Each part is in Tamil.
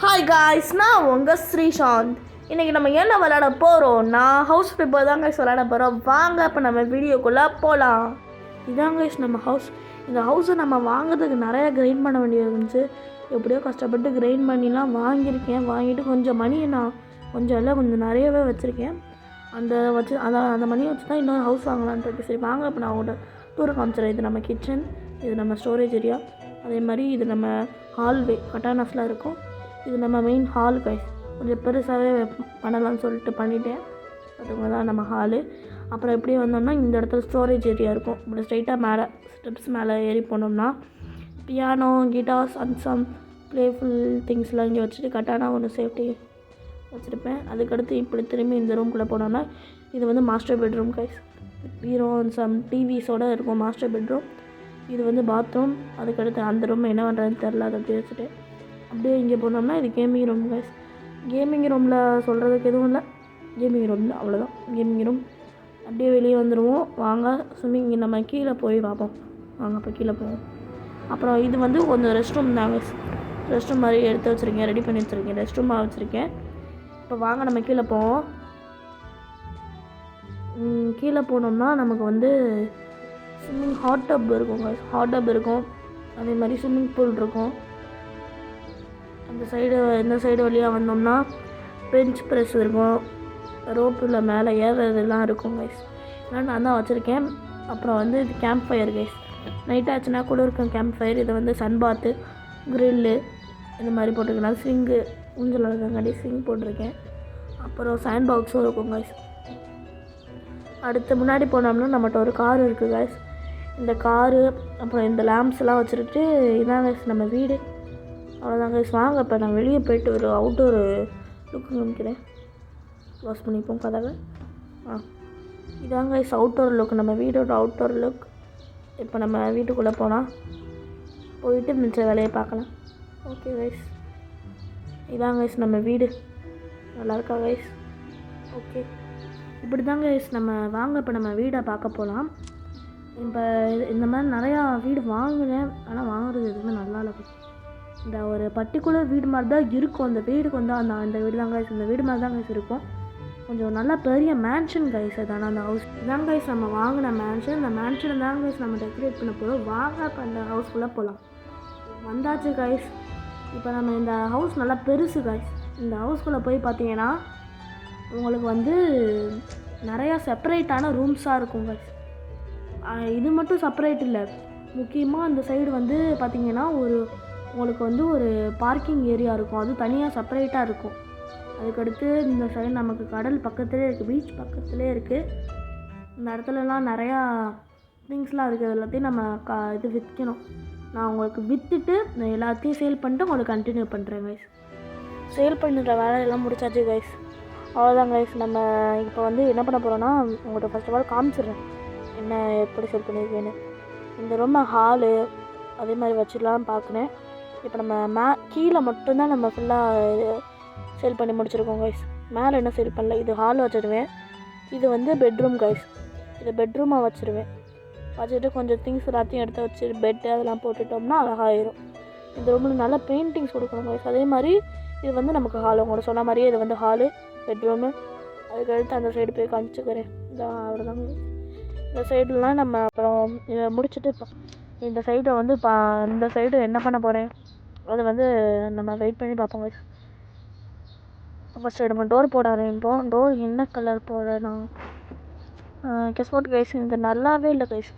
ஹாய் காய்ஸ், நான் உங்கள் ஸ்ரீசாந்த். இன்றைக்கி நம்ம என்ன விளையாட போகிறோம்னா ஹவுஸ் ஃப்ளிப்பர் தான் கைஸ் விளையாட போகிறோம். வாங்க இப்போ நம்ம வீடியோக்குள்ளே போகலாம். இதான் கைஸ் நம்ம ஹவுஸ். இந்த ஹவுஸை நம்ம வாங்குறதுக்கு நிறையா கிரைண்ட் பண்ண வேண்டியது இருந்துச்சு. எப்படியோ கஷ்டப்பட்டு கிரைண்ட் பண்ணிலாம் வாங்கியிருக்கேன். வாங்கிட்டு கொஞ்சம் மணியை நான் கொஞ்சம் நிறையவே வச்சுருக்கேன். அந்த மணியை வச்சு தான் இன்னொரு ஹவுஸ் வாங்கலான்ட்டு. சரி வாங்க இப்போ நான் உங்கள்கிட்ட டூரை காமிச்சிடுறேன். இது நம்ம கிச்சன், இது நம்ம ஸ்டோரேஜ் ஏரியா, அதே மாதிரி இது நம்ம ஹால்வே கட்டானாஸ்லாம் இருக்கும். இது நம்ம மெயின் ஹால் கைஸ். கொஞ்சம் பெருசாகவே பண்ணலாம்னு சொல்லிட்டு பண்ணிட்டேன். அதுங்க தான் நம்ம ஹாலு. அப்புறம் எப்படியே வந்தோம்னா இந்த இடத்துல ஸ்டோரேஜ் ஏரியா இருக்கும். இப்படி ஸ்ட்ரைட்டாக மேலே ஸ்டெப்ஸ் மேலே ஏறி போனோம்னா piano, guitars and some playful திங்ஸ்லாம் இங்கே வச்சுட்டு கட்டானா ஒன்று சேஃப்டி வச்சுருப்பேன். அதுக்கடுத்து இப்படி திரும்பி இந்த ரூம்குள்ளே போனோம்னா இது வந்து master bedroom guys. Hero and some டிவிஸோடு இருக்கும் மாஸ்டர் பெட்ரூம். இது வந்து பாத்ரூம். அதுக்கடுத்து அந்த ரூம் என்ன பண்ணுறதுன்னு தெரில, அதை அப்படியே வச்சுட்டு அப்படியே இங்கே போனோம்னா இது கேமிங் ரூம் கைஸ். கேமிங் ரூமில் சொல்கிறதுக்கு எதுவும் இல்லை, கேமிங் ரூம் தான், அவ்வளோதான் கேமிங் ரூம். அப்படியே வெளியே வந்துடுவோம். வாங்க ஸ்விம்மிங் நம்ம கீழே போய் பார்ப்போம். வாங்க இப்போ கீழே போவோம். அப்புறம் இது வந்து கொஞ்சம் ரெஸ்ட் ரூம் தான் கைஸ். ரெஸ்ட் ரூம் மாதிரி எடுத்து வச்சுருக்கேன், ரெடி பண்ணி வச்சுருக்கேன், ரெஸ்ட் ரூமாக வச்சுருக்கேன். இப்போ வாங்க நம்ம கீழே போவோம். கீழே போனோம்னா நமக்கு வந்து ஸ்விம்மிங் ஹாட் டப் இருக்கும் கைஸ். ஹாட் டப் இருக்கும், அதே மாதிரி ஸ்விம்மிங் பூல் இருக்கும். இந்த சைடு வழியாக வந்தோம்னா பெஞ்ச் ப்ரெஸ் இருக்கும், ரோப்பில் மேலே ஏறுறதுலாம் இருக்கும் கைஸ். நான் தான் வச்சுருக்கேன். அப்புறம் வந்து இது கேம்ப் ஃபயர் கைஸ். நைட் ஆச்சுன்னா கூட இருக்கும் கேம்ப் ஃபயர். இதை வந்து சன் பாத்து, க்ரில்லு இந்த மாதிரி போட்டிருக்கேன். ஸ்விங்கு ஊஞ்சல் இருக்கங்காட்டி ஸ்விங் போட்டிருக்கேன். அப்புறம் சாண்ட் பாக்ஸும் இருக்கும் கைஸ். அடுத்து முன்னாடி போனோம்னா நம்மகிட்ட ஒரு கார் இருக்குது கைஸ். இந்த காரு அப்புறம் இந்த லேம்ப்ஸ்லாம் வச்சுருட்டு இதான் கைஸ் நம்ம வீடு. அவ்வளோதான் கைஸ். வாங்க இப்போ நான் வெளியே போய்ட்டு ஒரு அவுட்டோர் லுக்கு காமிக்கிறேன். க்ளோஸ் பண்ணிப்போம் கதவை. இதாங்க கைஸ் அவுட்டோர் லுக், நம்ம வீடோட அவுட்டோர் லுக். இப்போ நம்ம வீட்டுக்குள்ளே போயிட்டு மிச்ச வேலையை பார்க்கலாம். ஓகே கைஸ், இதாங்க கைஸ் நம்ம வீடு. நல்லாயிருக்கா கைஸ்? ஓகே, இப்படி தாங்க கைஸ் நம்ம வாங்க இப்போ நம்ம வீடை பார்க்க போகலாம். இப்போ இந்த மாதிரி நிறையா வீடு வாங்கினேன், ஆனால் வாங்குறது எதுவுமே நல்லா இல்லை. இந்த ஒரு பர்டிகுலர் வீடு மாதிரி தான் இருக்கும். அந்த வீடுக்கு வந்து அந்த வீடு தான் கைஸ், இந்த வீடு மாதிரி தான் கைஸ் இருக்கும். கொஞ்சம் நல்லா பெரிய மேன்ஷன் கைஸ். அதான அந்த ஹவுஸ் இதான் கைஸ் நம்ம வாங்கின மேன்ஷன். இந்த மேன்ஷன் தான் கைஸ் நம்ம டெக்கரேட் பண்ண போகிறோம். வாங்க இப்போ அந்த ஹவுஸ்க்குள்ளே போகலாம். வந்தாச்சு கைஸ். இப்போ நம்ம இந்த ஹவுஸ் நல்லா பெருசு கைஸ். இந்த ஹவுஸ்குள்ளே போய் பார்த்தீங்கன்னா உங்களுக்கு வந்து நிறையா செப்பரேட்டான ரூம்ஸாக இருக்கும் கைஸ். இது மட்டும் செப்பரேட் இல்லை, முக்கியமாக அந்த சைடு வந்து பார்த்திங்கன்னா உங்களுக்கு வந்து ஒரு பார்க்கிங் ஏரியா இருக்கும், அது தனியாக செப்பரேட்டாக இருக்கும். அதுக்கடுத்து இந்த சைடு நமக்கு கடல் பக்கத்துலேயே இருக்குது, பீச் பக்கத்துலேயே இருக்குது. இந்த இடத்துலலாம் நிறையா திங்ஸ்லாம் இருக்குது. எல்லாத்தையும் நம்ம இது விற்கணும். நான் உங்களுக்கு விற்றுட்டு எல்லாத்தையும் சேல் பண்ணிட்டு உங்களுக்கு கண்டினியூ பண்ணுறேன் கைஸ். சேல் பண்ணுற வேலையெல்லாம் முடிச்சாச்சு கைஸ். அவ்வளோதான் கைஸ். நம்ம இப்போ வந்து என்ன பண்ண போகிறோன்னா உங்கள்கிட்ட ஃபர்ஸ்ட் ஆஃப் ஆல் காமிச்சிடுறேன் என்ன எப்படி சேல் பண்ணியிருக்கேன்னு. இந்த ரொம்ப ஹாலு அதே மாதிரி வச்சிடலான்னு பார்க்குறேன். இப்போ நம்ம கீழே மட்டும்தான் நம்ம ஃபுல்லாக சேல் பண்ணி முடிச்சிருக்கோம் கைஸ். மேலே என்ன சேல் பண்ணல. இது ஹால் வச்சுடுவேன், இது வந்து பெட்ரூம் கைஸ். இது பெட்ரூமாக வச்சுட்டு கொஞ்சம் திங்ஸ் எல்லாத்தையும் எடுத்து வச்சு பெட்டு அதெல்லாம் போட்டுட்டோம்னா அழகாயிரும். இந்த ரூமில் நல்லா பெயிண்டிங்ஸ் கொடுக்கணும் கைஸ். அதே மாதிரி இது வந்து நமக்கு ஹால், உங்களோட சொன்ன மாதிரியே இது வந்து ஹாலு, பெட்ரூமு. அதுக்கடுத்து அந்த சைடு போய் காமிச்சுக்கிறேன். அவ்வளோதாங்க. இந்த சைடுலாம் நம்ம அப்புறம் இதை முடிச்சுட்டு இப்போ இந்த சைடை வந்து இந்த சைடு என்ன பண்ண போகிறேன் அது வந்து நம்ம வெயிட் பண்ணி பார்ப்போம் கைஸ். ஃபஸ்ட்டு நம்ம டோர் போட ஆரம்பிப்போம். டோர் என்ன கலர் போடணும் கெஸ் போட்டு கைஸ். இது நல்லாவே இல்லை கைஸ்.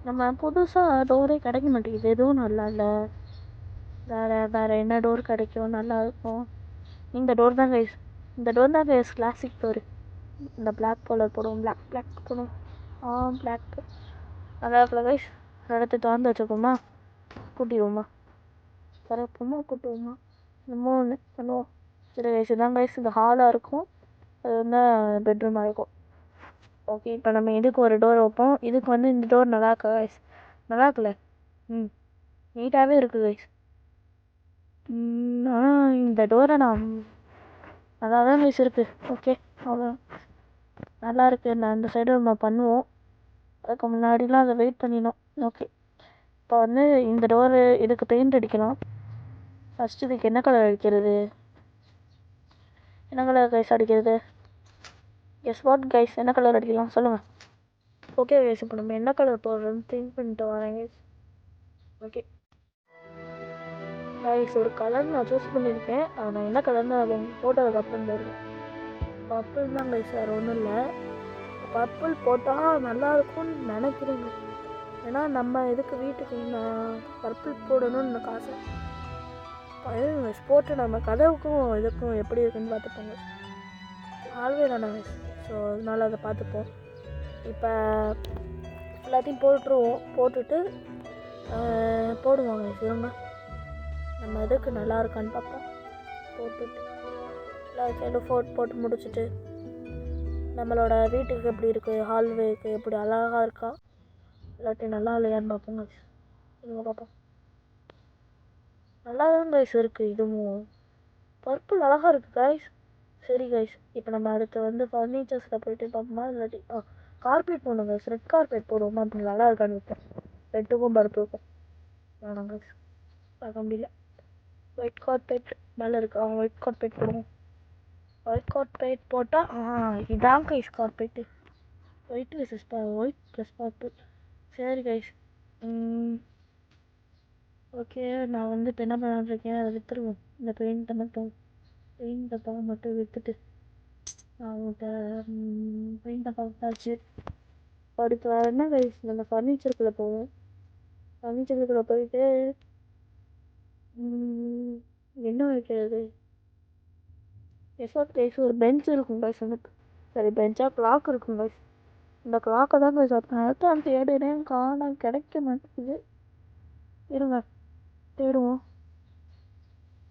நம்ம புதுசாக டோரே கிடைக்க மாட்டேங்குது, எதுவும் நல்லா இல்லை. வேறு என்ன டோர் கிடைக்கும் நல்லாயிருக்கும்? இந்த டோர் தான் கைஸ். இந்த டோர் தான் கைஸ் கிளாசிக் டோரு. இந்த பிளாக் கலர் போடுவோம், பிளாக் போடுவோம். பிளாக் நல்லா இருக்குல்ல கைஸ். இடத்த திறந்து வச்சுக்கோமா, கூட்டிடுவோமா, திறப்போமா கூட்டுவோமா, என்னமோ ஒன்று பண்ணுவோம். சரி கைஸ், இதான் கைஸ் இந்த ஹாலாக இருக்கும், அது வந்து பெட்ரூமாக இருக்கும். ஓகே, இப்போ நம்ம இதுக்கு ஒரு டோர் வைப்போம். இதுக்கு வந்து இந்த டோர் நல்லா இருக்கா கைஸ்? நல்லா இருக்குல்ல? நீட்டாகவே இருக்குது கைஸ். ஆனால் இந்த டோரை நான் நல்லா தான் கைஸ் இருக்குது. ஓகே, அவ்வளோ நல்லா இருக்குது. நான் இந்த சைடு நம்ம பண்ணுவோம். அதுக்கு முன்னாடிலாம் அதை வெயிட் பண்ணிடணும். ஓகே, இப்போ வந்து இந்த டோரு இதுக்கு பெயிண்ட் அடிக்கலாம். ஃபஸ்ட்டு இதுக்கு என்ன கலர் அடிக்கிறது? என்ன கலர் கைஸ் அடிக்கிறது? கெஸ் வாட் கைஸ், என்ன கலர் அடிக்கலாம் சொல்லுங்கள். ஓகே கைஸ், இப்போ நம்ம என்ன கலர் போடுறோன்னு திங்க் பண்ணிட்டு வரேன் கைஸ். ஓகே கைஸ், ஒரு கலர் நான் சூஸ் பண்ணியிருக்கேன். அது நான் என்ன கலர்னு அது போட்டதுக்கு அப்புறம் தெரியும். பர்பிள் தான் கைஸ், வேறு ஒன்றும் இல்லை. பர்பிள் போட்டால் நல்லாயிருக்கும்னு நினைக்கிறேங்க. ஏன்னா நம்ம இதுக்கு வீட்டுக்கு நான் பர்பிள் போடணும்னு எனக்கு ஆசை. கைஸ் போட்டு நம்ம கதவுக்கும் இதுக்கும் எப்படி இருக்குன்னு பார்த்துப்போங்க. ஆல்வே தானே கைஸ், ஸோ அதனால அதை பார்த்துப்போம். இப்போ எல்லாத்தையும் போட்டுட்டு போடுவாங்க இருங்க. நம்ம இதுக்கு நல்லா இருக்கான்னு பார்ப்போம். போட்டுட்டு எல்லா சைடும் போட்டு முடிச்சுட்டு நம்மளோட வீட்டுக்கு எப்படி இருக்குது, ஹால்வேக்கு எப்படி அழகாக இருக்கா இல்லாட்டி நல்லா இல்லையான்னு பார்ப்போங்க. இதுங்க பார்ப்போம். நல்லா தான் கைஸ் இருக்குது. இதுவும் பர்பிள் அழகாக இருக்குது கைஸ். சரி கைஸ், இப்போ நம்ம அடுத்து வந்து ஃபர்னிச்சர்ஸில் போயிட்டு பார்ப்போமா இல்லாட்டி கார்பெட் போடணும் கைஸ். ரெட் கார்பெட் போடுவோமா அப்படி நல்லா இருக்கான்னு வைப்போம். ரெட்டுக்கும் பருப்புக்கும் வேணாம் கைஸ், பார்க்க முடியல. ஒயிட் கார்பெட் மேலே இருக்கு. ஒயிட் கார்பெட் போடுவோம். ஒயிட் கார்பெட் போட்டால் இதான் guys carpet. White white plus purple. சரி கைஸ், ஓகே. நான் வந்து இப்போ என்ன பண்ணிட்டுருக்கேன், அதை விற்றுருவோம். இந்த பெயிண்ட் டப்பா மட்டும் விற்றுட்டு பெயிண்ட் டப்பா விட்டாச்சு. அடுத்து வேறு என்ன கைஸ், நம்ம ஃபர்னிச்சருக்குள்ளே போவோம். ஃபர்னிச்சருக்குள்ளே போயிட்டு என்ன வைக்கிறது? கைஸ் ஒரு பெஞ்ச் இருக்கும் கைஸ். எனக்கு சரி பெஞ்சாக கிளாக் இருக்கும் கைஸ். இந்த கிளாக்கை தான் கைஸ் அடுத்த தேடுறேன், காண கிடைக்க மாட்டேங்குது. இருங்க தேடுவோம்.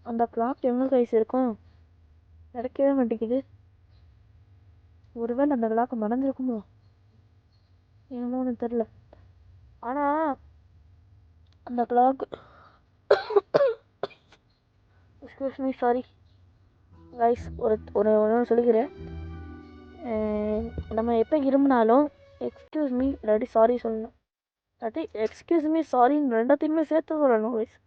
அந்த கிளாக் எங்கே கைஸ் இருக்கும்? கிடைக்கவே மாட்டேங்குது. ஒருவேளை அந்த கிளாக் மறந்துருக்குமோ என்னமோன்னு தெரில. ஆனால் அந்த clock excuse me, sorry guys, ஒன்று சொல்லிக்கிறேன். நம்ம எப்போ இருமுனாலும் எக்ஸ்கியூஸ் மீ இல்லாட்டி சாரி சொல்லணும். இல்லாட்டி எக்ஸ்கியூஸ் மீ சாரின்னு ரெண்டத்தையுமே சேர்த்து சொல்லணும் கைஸ்.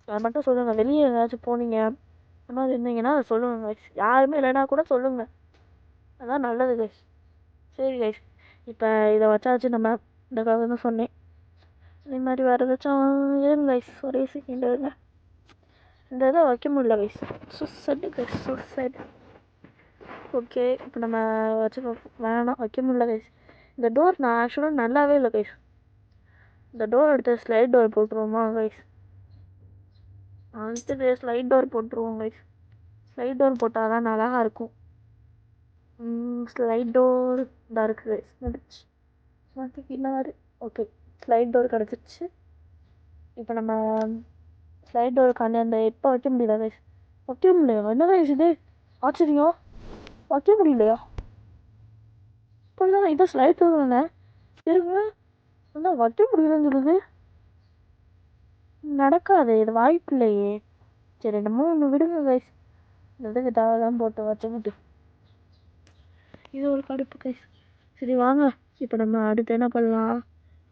அதை மட்டும் சொல்லுங்கள். வெளியே ஏதாச்சும் போனீங்க அந்த மாதிரி இருந்தீங்கன்னா அதை சொல்லுங்கள் கைஸ். யாருமே இல்லைன்னா கூட சொல்லுங்கள், அதான் நல்லது கைஸ். சரி கைஸ், இப்போ இதை வச்சாச்சு. நம்ம இதுக்காக தான் சொன்னேன். இதே மாதிரி வேறு ஏதாச்சும் இருங்க கைஸ், ஒரே செகண்ட் இருங்க. இந்த இதை வைக்க முடியல guys, suicide guys, suicide. Okay, இப்போ நம்ம வச்சு வேணாம், வைக்க முடியல கைஸ். இந்த டோர் நான் ஆக்சுவலாக நல்லாவே இல்லை கைஸ். இந்த டோர் எடுத்து ஸ்லைட் டோர் போட்டுருவோமா கைஸ்? அடுத்து ஸ்லைட் டோர் போட்டுருவோம் கைஸ். ஸ்லைட் டோர் போட்டால் தான் அழகாக இருக்கும். ஸ்லைட் டோர் இதாக இருக்குது கைஸ். கிடச்சி கிணறு. ஓகே, ஸ்லைட் டோர் கிடச்சிருச்சு. இப்போ நம்ம ஸ்லைட் டோருக்காண்டி அந்த எப்போ வைக்க முடியல கைஸ். வைக்க முடியலையா? என்ன கைஸ் இது ஆச்சரியம், வைக்க முடியலையா? இப்போ இதை ஸ்லைட் டோர் தானே இருங்க, ஆனால் வைக்க முடியலன்னு சொல்லுது. நடக்காது, இது வாய்ப்பு இல்லையே. சரி நம்ம ஒன்று விடுங்க கைஸ். இதுக்கு தான் போட்டு வச்சுக்கிட்டு இது ஒரு கடுப்பு கைஸ். சரி வாங்க, இப்போ நம்ம அடுத்து என்ன பண்ணலாம்?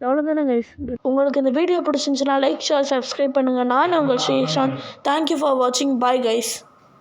அவ்வளோதானே கைஸ். உங்களுக்கு இந்த வீடியோ பிடிச்சிருந்துச்சுன்னா லைக், ஷேர், சப்ஸ்கிரைப் பண்ணுங்கள். நான் உங்கள் ஸ்ரீஷாந்த். தேங்க்யூ ஃபார் வாட்சிங். Bye guys.